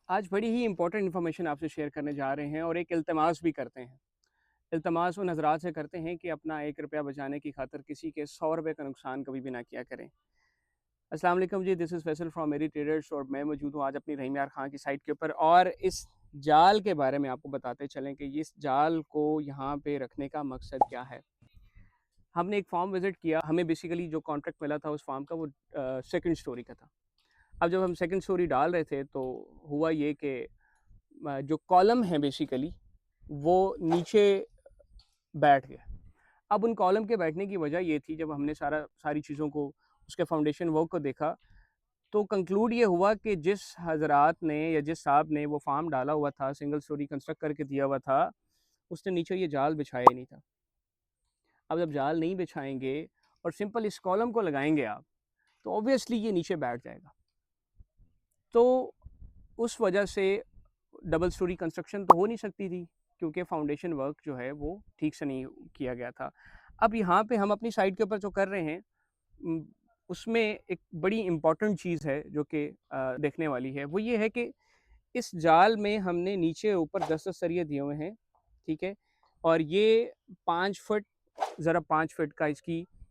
आज बड़ी ही important information आपसे शेयर करने जा रहे हैं और एक इल्तिमास भी करते हैं। इल्तिमास उन हज़रात से करते हैं कि अपना 1 रुपया बचाने की खातिर किसी के 100 रुपए का नुकसान कभी भी ना किया करें। अस्सलाम वालेकुम जी, दिस इज़ फैसल फ्रॉम मेरी ट्रेडर्स और मैं मौजूद हूँ आज अपनी रहीम यार खां की साइट के ऊपर और इस जाल के बारे में आपको बताते चलें कि इस जाल को यहाँ पे रखने का मकसद क्या है। हमने एक फार्म विज़िट किया, हमें बेसिकली जो कॉन्ट्रैक्ट मिला था उस फार्म का वो सेकंड स्टोरी का था। अब जब हम सेकंड स्टोरी डाल रहे थे तो हुआ ये कि जो कॉलम है बेसिकली वो नीचे बैठ गया। अब उन कॉलम के बैठने की वजह ये थी, जब हमने सारी चीज़ों को, उसके फाउंडेशन वर्क को देखा, तो कंक्लूड ये हुआ कि जिस हज़रात ने या जिस साहब ने वो फार्म डाला हुआ था, सिंगल स्टोरी कंस्ट्रक्ट करके दिया हुआ था, उसने नीचे ये जाल बिछाया ही नहीं था। अब जब जाल नहीं बिछाएंगे और सिंपल इस कॉलम को लगाएंगे आप, तो ऑब्वियसली ये नीचे बैठ जाएगा। तो उस वजह से डबल स्टोरी कंस्ट्रक्शन तो हो नहीं सकती थी, क्योंकि फाउंडेशन वर्क जो है वो ठीक से नहीं किया गया था। अब यहाँ पे हम अपनी साइट के ऊपर जो कर रहे हैं, उम, उसमें एक बड़ी इम्पॉर्टेंट चीज़ है जो कि देखने वाली है, वो ये है कि इस जाल में हमने नीचे ऊपर 10-10 सरिये दिए हुए हैं, ठीक है? और ये 5 फुट ज़रा 5 फुट का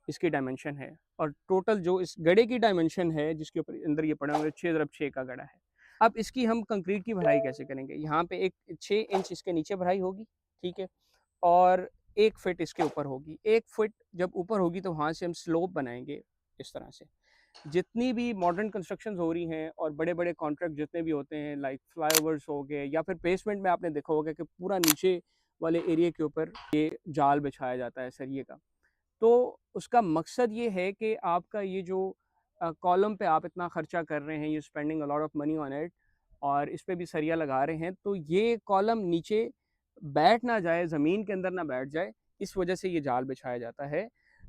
इसकी डायमेंशन है और टोटल जो इस गड्ढे की डायमेंशन है जिसके ऊपर अंदर ये पड़ा हुआ है, 6 × 6 का गड्ढा है। अब इसकी हम कंक्रीट की भराई कैसे करेंगे? यहाँ पे एक 6 इंच इसके नीचे भराई होगी, ठीक है? और 1 फुट इसके ऊपर होगी। 1 फुट जब ऊपर होगी तो वहाँ से हम स्लोप बनाएँगे इस तरह से। जितनी भी मॉडर्न कंस्ट्रक्शंस हो रही हैं और बड़े-बड़े कॉन्ट्रैक्ट जितने भी होते हैं, लाइक फ्लाईओवर्स हो गए या फिर बेसमेंट में आपने देखा होगा कि पूरा नीचे वाले एरिया के ऊपर ये जाल बिछाया जाता है सरिये का। तो उसका मकसद ये है कि आपका ये जो कॉलम पे आप इतना खर्चा कर रहे हैं, you spending a lot of money on it और इस पे भी सरिया लगा रहे हैं, तो ये कॉलम नीचे बैठ ना जाए, ज़मीन के अंदर ना बैठ जाए, इस वजह से ये जाल बिछाया जाता है।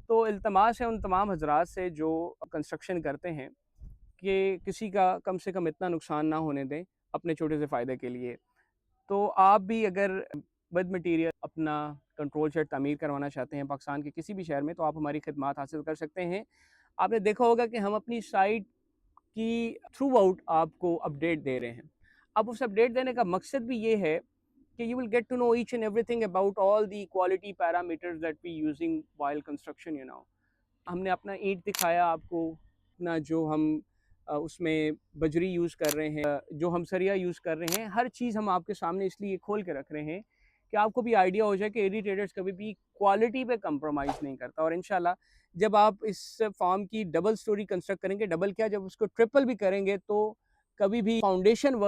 तो इल्तमास है उन तमाम हज़रात से जो कंस्ट्रक्शन करते हैं कि किसी का कम से कम इतना नुकसान ना होने दें अपने छोटे से फ़ायदे के लिए। तो आप भी अगर विद मटीरियल अपना कंट्रोल शेड तामीर करवाना चाहते हैं पाकिस्तान के किसी भी शहर में, तो आप हमारी खिदमात हासिल कर सकते हैं। आपने देखा होगा कि हम अपनी साइट की थ्रू आउट आपको अपडेट दे रहे हैं। अब उस अपडेट देने का मकसद भी ये है कि you will get to know each and everything about all the quality parameters that we using while construction, you know. हमने अपना ईंट दिखाया आपको, अपना जो हम उसमें बजरी यूज़ कर रहे हैं, जो हम सरिया यूज़ कर रहे हैं, हर चीज़ हम आपके सामने इसलिए खोल के रख रहे हैं कि आपको भी आइडिया हो जाए कि एरी ट्रेडर्स कभी भी क्वालिटी पे कंप्रोमाइज़ नहीं करता। और इंशाल्लाह जब आप इस फार्म की डबल स्टोरी कंस्ट्रक्ट करेंगे, डबल क्या, जब उसको ट्रिपल भी करेंगे, तो कभी भी फाउंडेशन वर्क